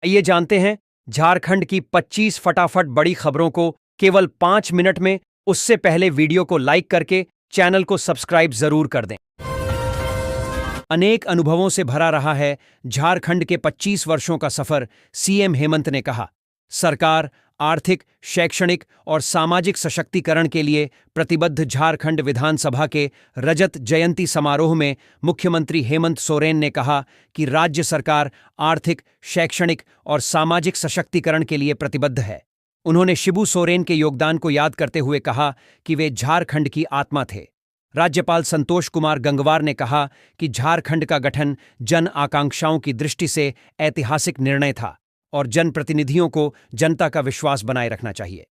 आइए जानते हैं झारखंड की 25 फटाफट बड़ी खबरों को केवल 5 मिनट में। उससे पहले वीडियो को लाइक करके चैनल को सब्सक्राइब जरूर कर दें। अनेक अनुभवों से भरा रहा है झारखंड के 25 वर्षों का सफर। सीएम हेमंत ने कहा, सरकार आर्थिक, शैक्षणिक और सामाजिक सशक्तिकरण के लिए प्रतिबद्ध। झारखंड विधानसभा के रजत जयंती समारोह में मुख्यमंत्री हेमंत सोरेन ने कहा कि राज्य सरकार आर्थिक, शैक्षणिक और सामाजिक सशक्तिकरण के लिए प्रतिबद्ध है। उन्होंने शिबू सोरेन के योगदान को याद करते हुए कहा कि वे झारखंड की आत्मा थे। राज्यपाल संतोष कुमार गंगवार ने कहा कि झारखंड का गठन जन आकांक्षाओं की दृष्टि से ऐतिहासिक निर्णय था और जनप्रतिनिधियों को जनता का विश्वास बनाए रखना चाहिए।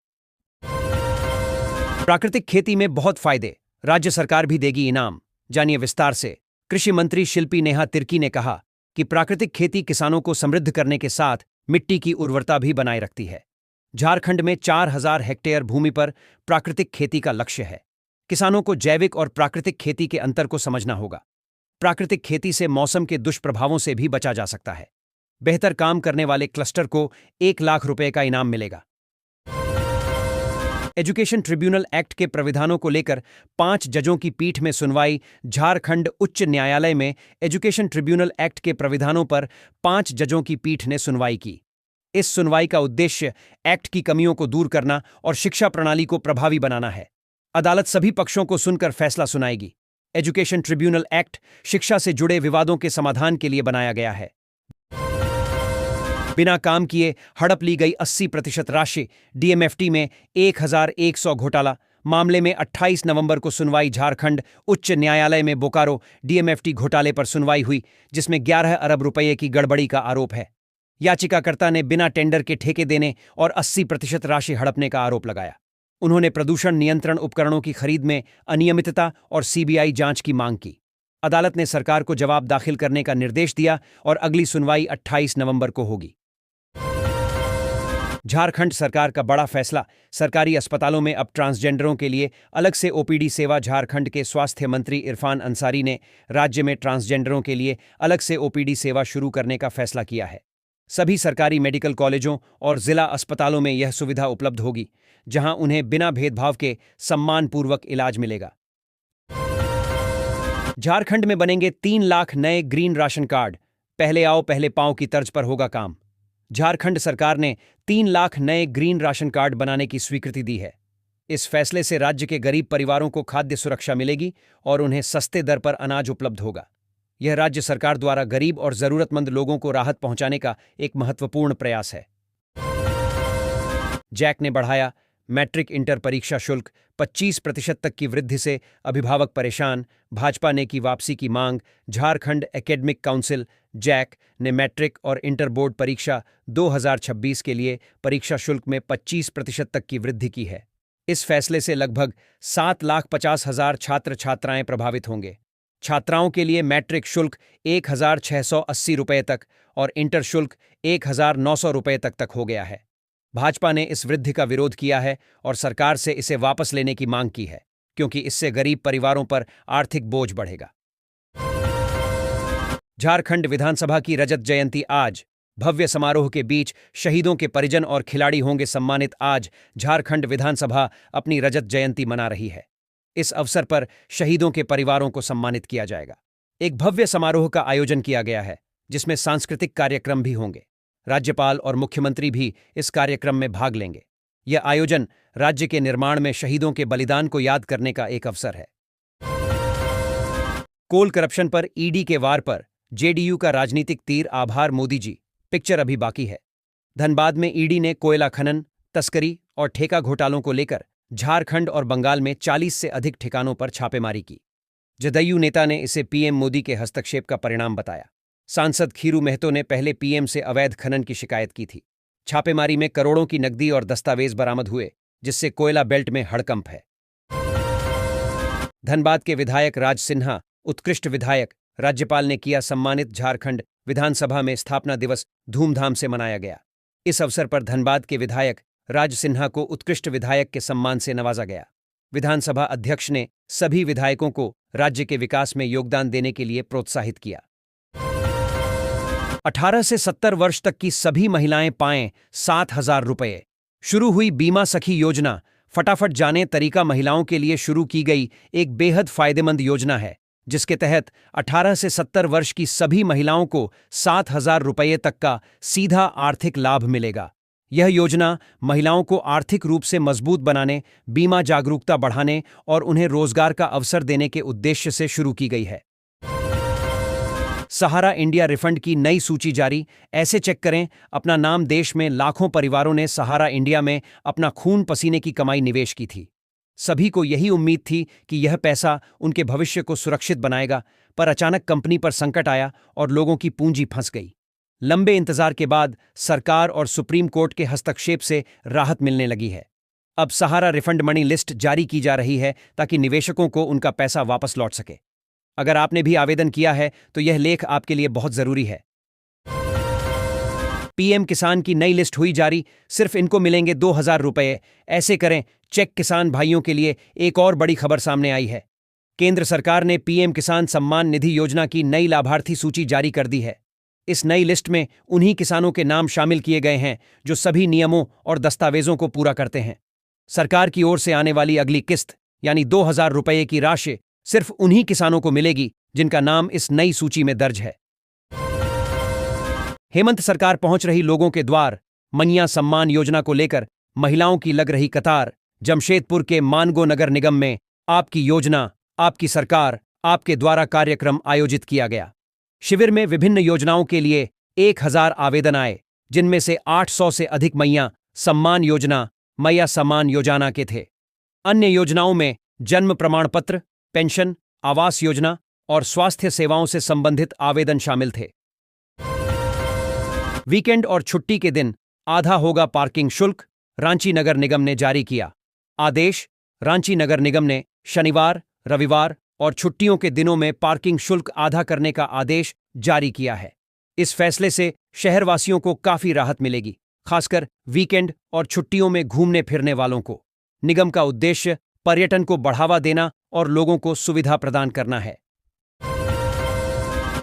प्राकृतिक खेती में बहुत फायदे, राज्य सरकार भी देगी इनाम। जानिए विस्तार से। कृषि मंत्री शिल्पी नेहा तिर्की ने कहा कि प्राकृतिक खेती किसानों को समृद्ध करने के साथ मिट्टी की उर्वरता भी बनाए रखती है। झारखंड में 4000 हेक्टेयर भूमि पर प्राकृतिक खेती का लक्ष्य है। किसानों को जैविक और प्राकृतिक खेती के अंतर को समझना होगा। प्राकृतिक खेती से मौसम के दुष्प्रभावों से भी बचा जा सकता है। बेहतर काम करने वाले क्लस्टर को 1 लाख रुपए का इनाम मिलेगा। एजुकेशन ट्रिब्यूनल एक्ट के प्राविधानों को लेकर 5 जजों की पीठ में सुनवाई। झारखंड उच्च न्यायालय में एजुकेशन ट्रिब्यूनल एक्ट के प्राविधानों पर 5 जजों की पीठ ने सुनवाई की। इस सुनवाई का उद्देश्य एक्ट की कमियों को दूर करना और शिक्षा प्रणाली को प्रभावी बनाना है। अदालत सभी पक्षों को सुनकर फैसला सुनाएगी। एजुकेशन ट्रिब्यूनल एक्ट शिक्षा से जुड़े विवादों के समाधान के लिए बनाया गया है। बिना काम किए हड़प ली गई 80% राशि। डीएमएफटी में 1100 घोटाला मामले में 28 नवंबर को सुनवाई। झारखंड उच्च न्यायालय में बोकारो डीएमएफटी घोटाले पर सुनवाई हुई, जिसमें 11 अरब रुपये की गड़बड़ी का आरोप है। याचिकाकर्ता ने बिना टेंडर के ठेके देने और 80% राशि हड़पने का आरोप लगाया। उन्होंने प्रदूषण नियंत्रण उपकरणों की खरीद में अनियमितता और सीबीआई जांच की मांग की। अदालत ने सरकार को जवाब दाखिल करने का निर्देश दिया और अगली सुनवाई 28 नवंबर को होगी। झारखंड सरकार का बड़ा फैसला, सरकारी अस्पतालों में अब ट्रांसजेंडरों के लिए अलग से ओपीडी सेवा। झारखंड के स्वास्थ्य मंत्री इरफान अंसारी ने राज्य में ट्रांसजेंडरों के लिए अलग से ओपीडी सेवा शुरू करने का फैसला किया है। सभी सरकारी मेडिकल कॉलेजों और जिला अस्पतालों में यह सुविधा उपलब्ध होगी, जहां उन्हें बिना भेदभाव के सम्मानपूर्वक इलाज मिलेगा। झारखंड में बनेंगे 3 लाख नए ग्रीन राशन कार्ड। पहले आओ पहले पाओ की तर्ज पर होगा काम। झारखंड सरकार ने 3 लाख नए ग्रीन राशन कार्ड बनाने की स्वीकृति दी है। इस फैसले से राज्य के गरीब परिवारों को खाद्य सुरक्षा मिलेगी और उन्हें सस्ते दर पर अनाज उपलब्ध होगा। यह राज्य सरकार द्वारा गरीब और जरूरतमंद लोगों को राहत पहुंचाने का एक महत्वपूर्ण प्रयास है। जैक ने बढ़ाया मैट्रिक इंटर परीक्षा शुल्क। 25% तक की वृद्धि से अभिभावक परेशान, भाजपा ने की वापसी की मांग। झारखंड एकेडमिक काउंसिल जैक ने मैट्रिक और इंटर बोर्ड परीक्षा 2026 के लिए परीक्षा शुल्क में 25% तक की वृद्धि की है। इस फैसले से लगभग 7,50,000 छात्र छात्राएं प्रभावित होंगे। छात्राओं के लिए मैट्रिक शुल्क 1,680 रुपये तक और इंटर शुल्क 1,900 रुपये तक हो गया है। भाजपा ने इस वृद्धि का विरोध किया है और सरकार से इसे वापस लेने की मांग की है, क्योंकि इससे गरीब परिवारों पर आर्थिक बोझ बढ़ेगा। झारखंड विधानसभा की रजत जयंती आज। भव्य समारोह के बीच शहीदों के परिजन और खिलाड़ी होंगे सम्मानित। आज झारखंड विधानसभा अपनी रजत जयंती मना रही है। इस अवसर पर शहीदों के परिवारों को सम्मानित किया जाएगा। एक भव्य समारोह का आयोजन किया गया है, जिसमें सांस्कृतिक कार्यक्रम भी होंगे। राज्यपाल और मुख्यमंत्री भी इस कार्यक्रम में भाग लेंगे। यह आयोजन राज्य के निर्माण में शहीदों के बलिदान को याद करने का एक अवसर है। कोल करप्शन पर ईडी के वार पर जेडीयू का राजनीतिक तीर। आभार मोदी जी। पिक्चर अभी बाकी है। धनबाद में ईडी ने कोयला खनन, तस्करी और ठेका घोटालों को लेकर झारखंड और बंगाल में 40 से अधिक ठिकानों पर छापेमारी की। जदयू नेता ने इसे पीएम मोदी के हस्तक्षेप का परिणाम बताया। सांसद खीरू महतो ने पहले पीएम से अवैध खनन की शिकायत की थी। छापेमारी में करोड़ों की नकदी और दस्तावेज बरामद हुए, जिससे कोयला बेल्ट में हड़कंप है। धनबाद के विधायक राज सिन्हा उत्कृष्ट विधायक। राज्यपाल ने किया सम्मानित। झारखंड विधानसभा में स्थापना दिवस धूमधाम से मनाया गया। इस अवसर पर धनबाद के विधायक राज सिन्हा को उत्कृष्ट विधायक के सम्मान से नवाजा गया। विधानसभा अध्यक्ष ने सभी विधायकों को राज्य के विकास में योगदान देने के लिए प्रोत्साहित किया। 18 से 70 वर्ष तक की सभी महिलाएं पाएं 7,000 रुपये। शुरू हुई बीमा सखी योजना। फटाफट जाने तरीका। महिलाओं के लिए शुरू की गई एक बेहद फायदेमंद योजना है, जिसके तहत 18 से 70 वर्ष की सभी महिलाओं को 7,000 रुपये तक का सीधा आर्थिक लाभ मिलेगा। यह योजना महिलाओं को आर्थिक रूप से मजबूत बनाने, बीमा जागरूकता बढ़ाने और उन्हें रोजगार का अवसर देने के उद्देश्य से शुरू की गई है। सहारा इंडिया रिफंड की नई सूची जारी। ऐसे चेक करें अपना नाम। देश में लाखों परिवारों ने सहारा इंडिया में अपना खून पसीने की कमाई निवेश की थी। सभी को यही उम्मीद थी कि यह पैसा उनके भविष्य को सुरक्षित बनाएगा, पर अचानक कंपनी पर संकट आया और लोगों की पूंजी फंस गई। लंबे इंतजार के बाद सरकार और सुप्रीम कोर्ट के हस्तक्षेप से राहत मिलने लगी है। अब सहारा रिफंड मनी लिस्ट जारी की जा रही है ताकि निवेशकों को उनका पैसा वापस लौट सके। अगर आपने भी आवेदन किया है तो यह लेख आपके लिए बहुत जरूरी है। पीएम किसान की नई लिस्ट हुई जारी। सिर्फ इनको मिलेंगे 2,000 रुपये। ऐसे करें चेक। किसान भाइयों के लिए एक और बड़ी खबर सामने आई है। केंद्र सरकार ने पीएम किसान सम्मान निधि योजना की नई लाभार्थी सूची जारी कर दी है। इस नई लिस्ट में उन्हीं किसानों के नाम शामिल किए गए हैं जो सभी नियमों और दस्तावेजों को पूरा करते हैं। सरकार की ओर से आने वाली अगली किस्त यानी 2,000 रुपये की राशि सिर्फ उन्हीं किसानों को मिलेगी जिनका नाम इस नई सूची में दर्ज है। हेमंत सरकार पहुंच रही लोगों के द्वार। मैया सम्मान योजना को लेकर महिलाओं की लग रही कतार। जमशेदपुर के मानगो नगर निगम में आपकी योजना, आपकी सरकार, आपके द्वारा कार्यक्रम आयोजित किया गया। शिविर में विभिन्न योजनाओं के लिए 1,000 आवेदन आए, जिनमें से 800 से अधिक मैया सम्मान योजना, मैया सम्मान योजना के थे। अन्य योजनाओं में जन्म प्रमाण पत्र, पेंशन, आवास योजना और स्वास्थ्य सेवाओं से संबंधित आवेदन शामिल थे। वीकेंड और छुट्टी के दिन आधा होगा पार्किंग शुल्क। रांची नगर निगम ने जारी किया आदेश। रांची नगर निगम ने शनिवार, रविवार और छुट्टियों के दिनों में पार्किंग शुल्क आधा करने का आदेश जारी किया है। इस फैसले से शहरवासियों को काफी राहत मिलेगी, खासकर वीकेंड और छुट्टियों में घूमने फिरने वालों को। निगम का उद्देश्य पर्यटन को बढ़ावा देना और लोगों को सुविधा प्रदान करना है।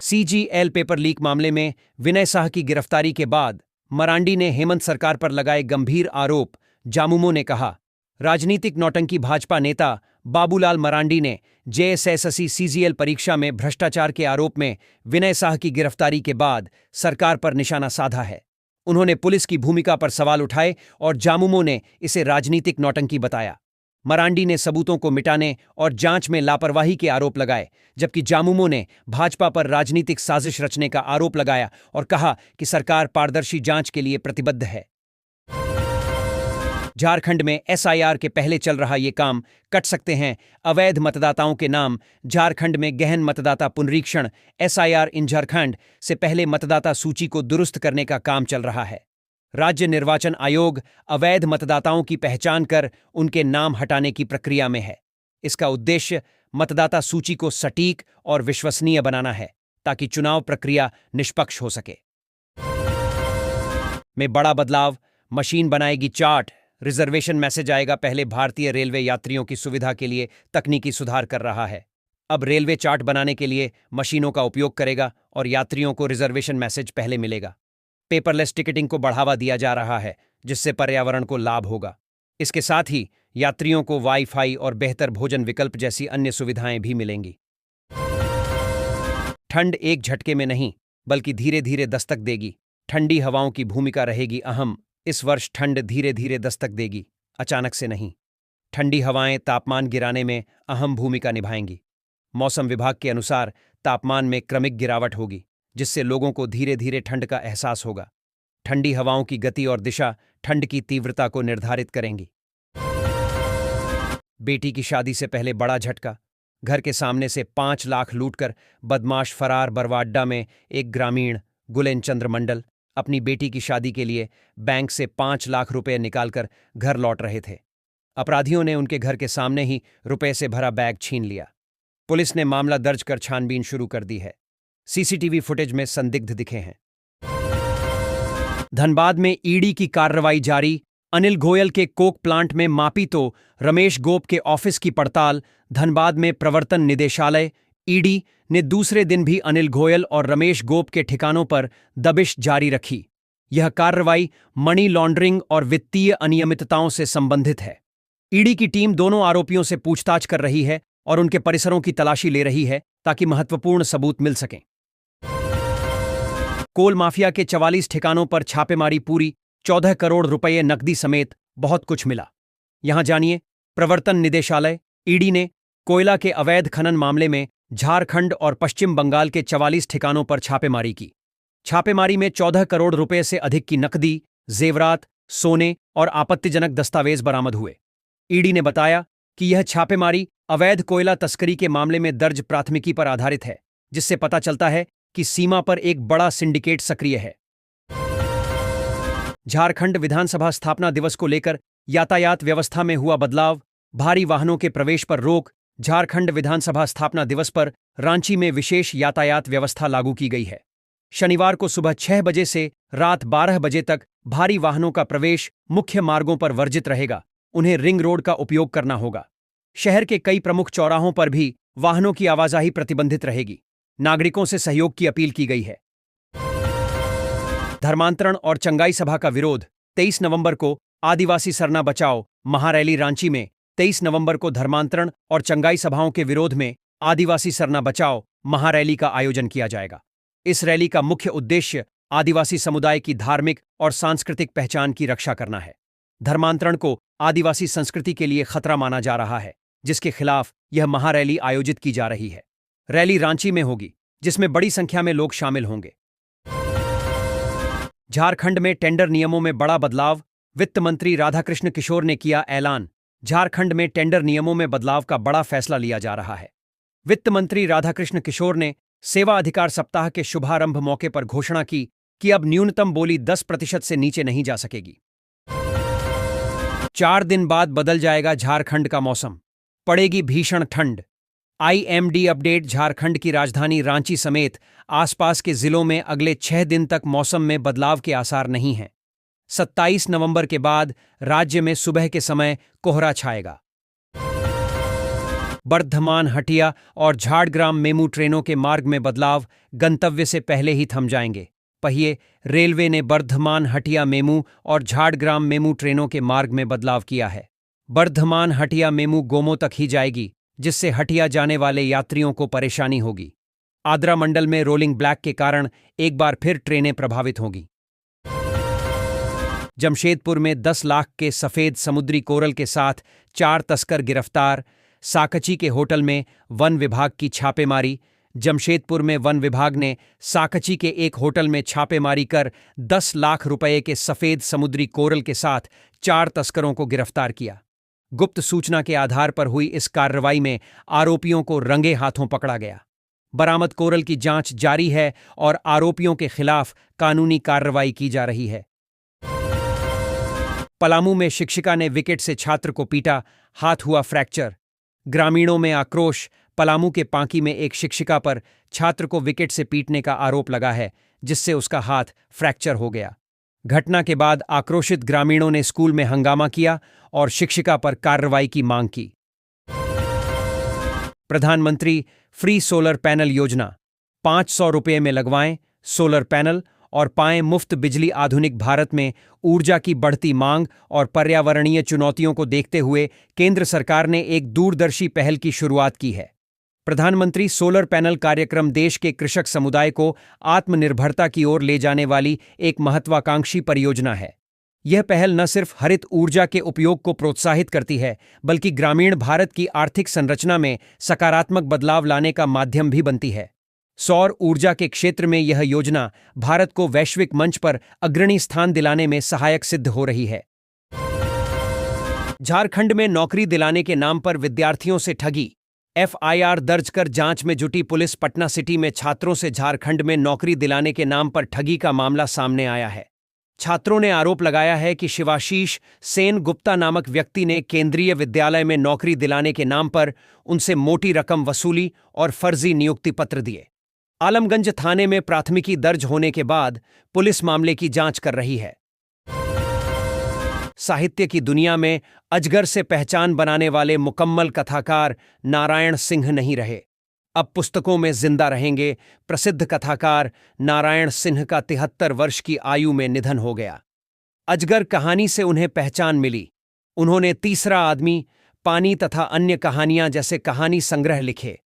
सीजीएल पेपर लीक मामले में विनय शाह की गिरफ्तारी के बाद मरांडी ने हेमंत सरकार पर लगाए गंभीर आरोप। जामुमो ने कहा, राजनीतिक नौटंकी। भाजपा नेता बाबूलाल मरांडी ने जेएसएससी सीजीएल परीक्षा में भ्रष्टाचार के आरोप में विनय शाह की गिरफ्तारी के बाद सरकार पर निशाना साधा है। उन्होंने पुलिस की भूमिका पर सवाल उठाए और जामुमो ने इसे राजनीतिक नौटंकी बताया। मरांडी ने सबूतों को मिटाने और जांच में लापरवाही के आरोप लगाए, जबकि जामुमो ने भाजपा पर राजनीतिक साजिश रचने का आरोप लगाया और कहा कि सरकार पारदर्शी जांच के लिए प्रतिबद्ध है। झारखंड में एसआईआर के पहले चल रहा ये काम कट सकते हैं अवैध मतदाताओं के नाम। झारखंड में गहन मतदाता पुनरीक्षण एसआईआर इन झारखंड से पहले मतदाता सूची को दुरुस्त करने का काम चल रहा है। राज्य निर्वाचन आयोग अवैध मतदाताओं की पहचान कर उनके नाम हटाने की प्रक्रिया में है। इसका उद्देश्य मतदाता सूची को सटीक और विश्वसनीय बनाना है, ताकि चुनाव प्रक्रिया निष्पक्ष हो सके। में बड़ा बदलाव। मशीन बनाएगी चार्ट। रिजर्वेशन मैसेज आएगा। पहले भारतीय रेलवे यात्रियों की सुविधा के लिए तकनीकी सुधार कर रहा है। अब रेलवे चार्ट बनाने के लिए मशीनों का उपयोग करेगा और यात्रियों को रिजर्वेशन मैसेज पहले मिलेगा। पेपरलेस टिकटिंग को बढ़ावा दिया जा रहा है, जिससे पर्यावरण को लाभ होगा। इसके साथ ही यात्रियों को वाईफाई और बेहतर भोजन विकल्प जैसी अन्य सुविधाएं भी मिलेंगी। ठंड एक झटके में नहीं, बल्कि धीरे धीरे दस्तक देगी। ठंडी हवाओं की भूमिका रहेगी अहम। इस वर्ष ठंड धीरे धीरे दस्तक देगी, अचानक से नहीं। ठंडी हवाएं तापमान गिराने में अहम भूमिका निभाएंगी। मौसम विभाग के अनुसार तापमान में क्रमिक गिरावट होगी, जिससे लोगों को धीरे धीरे ठंड का एहसास होगा। ठंडी हवाओं की गति और दिशा ठंड की तीव्रता को निर्धारित करेंगी। बेटी की शादी से पहले बड़ा झटका। घर के सामने से 5 लाख लूटकर बदमाश फरार। बरवाड्डा में एक ग्रामीण गुलेन चंद्र मंडल अपनी बेटी की शादी के लिए बैंक से 5 लाख रुपए निकालकर घर लौट रहे थे। अपराधियों ने उनके घर के सामने ही रुपए से भरा बैग छीन लिया। पुलिस ने मामला दर्ज कर छानबीन शुरू कर दी है। सीसीटीवी फुटेज में संदिग्ध दिखे हैं। धनबाद में ईडी की कार्रवाई जारी। अनिल गोयल के कोक प्लांट में मापी तो रमेश गोप के ऑफिस की पड़ताल। धनबाद में प्रवर्तन निदेशालय ईडी ने दूसरे दिन भी अनिल गोयल और रमेश गोप के ठिकानों पर दबिश जारी रखी। यह कार्रवाई मनी लॉन्ड्रिंग और वित्तीय अनियमितताओं से संबंधित है। ईडी की टीम दोनों आरोपियों से पूछताछ कर रही है और उनके परिसरों की तलाशी ले रही है ताकि महत्वपूर्ण सबूत मिल सकें। कोल माफिया के 44 ठिकानों पर छापेमारी पूरी, 14 करोड़ रुपये नकदी समेत बहुत कुछ मिला। यहां जानिए, प्रवर्तन निदेशालय ईडी ने कोयला के अवैध खनन मामले में झारखंड और पश्चिम बंगाल के 44 ठिकानों पर छापेमारी की। छापेमारी में 14 करोड़ रुपए से अधिक की नकदी, जेवरात, सोने और आपत्तिजनक दस्तावेज बरामद हुए। ईडी ने बताया कि यह छापेमारी अवैध कोयला तस्करी के मामले में दर्ज प्राथमिकी पर आधारित है, जिससे पता चलता है कि सीमा पर एक बड़ा सिंडिकेट सक्रिय है। झारखंड विधानसभा स्थापना दिवस को लेकर यातायात व्यवस्था में हुआ बदलाव, भारी वाहनों के प्रवेश पर रोक। झारखंड विधानसभा स्थापना दिवस पर रांची में विशेष यातायात व्यवस्था लागू की गई है। शनिवार को सुबह 6 बजे से रात 12 बजे तक भारी वाहनों का प्रवेश मुख्य मार्गों पर वर्जित रहेगा। उन्हें रिंग रोड का उपयोग करना होगा। शहर के कई प्रमुख चौराहों पर भी वाहनों की आवाजाही प्रतिबंधित रहेगी। नागरिकों से सहयोग की अपील की गई है। धर्मांतरण और चंगाई सभा का विरोध, 23 नवंबर को आदिवासी सरना बचाओ महारैली। रांची में 23 नवंबर को धर्मांतरण और चंगाई सभाओं के विरोध में आदिवासी सरना बचाओ महारैली का आयोजन किया जाएगा। इस रैली का मुख्य उद्देश्य आदिवासी समुदाय की धार्मिक और सांस्कृतिक पहचान की रक्षा करना है। धर्मांतरण को आदिवासी संस्कृति के लिए खतरा माना जा रहा है, जिसके खिलाफ यह महारैली आयोजित की जा रही है। रैली रांची में होगी, जिसमें बड़ी संख्या में लोग शामिल होंगे। झारखंड में टेंडर नियमों में बड़ा बदलाव, वित्त मंत्री राधाकृष्ण किशोर ने किया ऐलान। झारखंड में टेंडर नियमों में बदलाव का बड़ा फैसला लिया जा रहा है। वित्त मंत्री राधाकृष्ण किशोर ने सेवा अधिकार सप्ताह के शुभारंभ मौके पर घोषणा की कि अब न्यूनतम बोली 10% से नीचे नहीं जा सकेगी। 4 दिन बाद बदल जाएगा झारखंड का मौसम, पड़ेगी भीषण ठंड। आईएमडी अपडेट, झारखंड की राजधानी रांची समेत आसपास के जिलों में अगले 6 दिन तक मौसम में बदलाव के आसार नहीं हैं। 27 नवंबर के बाद राज्य में सुबह के समय कोहरा छाएगा। बर्धमान, हटिया और झाड़ग्राम मेमू ट्रेनों के मार्ग में बदलाव गंतव्य से पहले ही थम जाएंगे। पहिए रेलवे ने बर्धमान, हटिया मेमू और झाड़ग्राम मेमू ट्रेनों के मार्ग में बदलाव किया है। बर्धमान हटिया मेमू गोमो तक ही जाएगी, जिससे हटिया जाने वाले यात्रियों को परेशानी होगी। आद्रा मंडल में रोलिंग ब्लैक के कारण एक बार फिर ट्रेनें प्रभावित होंगी। जमशेदपुर में 10 लाख के सफेद समुद्री कोरल के साथ 4 तस्कर गिरफ्तार। साकची के होटल में वन विभाग की छापेमारी। जमशेदपुर में वन विभाग ने साकची के एक होटल में छापेमारी कर 10 लाख रुपए के सफेद समुद्री कोरल के साथ 4 तस्करों को गिरफ्तार किया। गुप्त सूचना के आधार पर हुई इस कार्रवाई में आरोपियों को रंगे हाथों पकड़ा गया। बरामद कोरल की जांच जारी है और आरोपियों के खिलाफ कानूनी कार्रवाई की जा रही है। पलामू में शिक्षिका ने विकेट से छात्र को पीटा, हाथ हुआ फ्रैक्चर। ग्रामीणों में आक्रोश। पलामू के पांकी में एक शिक्षिका पर छात्र को विकेट से पीटने का आरोप लगा है, जिससे उसका हाथ फ्रैक्चर हो गया। घटना के बाद आक्रोशित ग्रामीणों ने स्कूल में हंगामा किया और शिक्षिका पर कार्रवाई की मांग की। प्रधानमंत्री फ्री सोलर पैनल योजना, 500 रुपये में लगवाएं सोलर पैनल और पाएं मुफ्त बिजली। आधुनिक भारत में ऊर्जा की बढ़ती मांग और पर्यावरणीय चुनौतियों को देखते हुए केंद्र सरकार ने एक दूरदर्शी पहल की शुरुआत की है। प्रधानमंत्री सोलर पैनल कार्यक्रम देश के कृषक समुदाय को आत्मनिर्भरता की ओर ले जाने वाली एक महत्वाकांक्षी परियोजना है। यह पहल न सिर्फ हरित ऊर्जा के उपयोग को प्रोत्साहित करती है, बल्कि ग्रामीण भारत की आर्थिक संरचना में सकारात्मक बदलाव लाने का माध्यम भी बनती है। सौर ऊर्जा के क्षेत्र में यह योजना भारत को वैश्विक मंच पर अग्रणी स्थान दिलाने में सहायक सिद्ध हो रही है। झारखंड में नौकरी दिलाने के नाम पर विद्यार्थियों से ठगी। एफआईआर दर्ज कर जांच में जुटी पुलिस। पटना सिटी में छात्रों से झारखंड में नौकरी दिलाने के नाम पर ठगी का मामला सामने आया है। छात्रों ने आरोप लगाया है कि शिवाशीष सेन गुप्ता नामक व्यक्ति ने केंद्रीय विद्यालय में नौकरी दिलाने के नाम पर उनसे मोटी रकम वसूली और फर्जी नियुक्ति पत्र दिए। आलमगंज थाने में प्राथमिकी दर्ज होने के बाद पुलिस मामले की जांच कर रही है। साहित्य की दुनिया में अजगर से पहचान बनाने वाले मुकम्मल कथाकार नारायण सिंह नहीं रहे। अब पुस्तकों में जिंदा रहेंगे प्रसिद्ध कथाकार नारायण सिंह का 73 वर्ष की आयु में निधन हो गया। अजगर कहानी से उन्हें पहचान मिली। उन्होंने तीसरा आदमी, पानी तथा अन्य कहानियां जैसे कहानी संग्रह लिखे।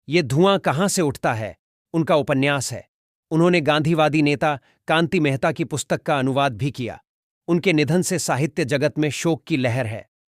ये धुआं कहां से उठता है उनका उपन्यास है। उन्होंने गांधीवादी नेता कांति मेहता की पुस्तक का अनुवाद भी किया। उनके निधन से साहित्य जगत में शोक की लहर है।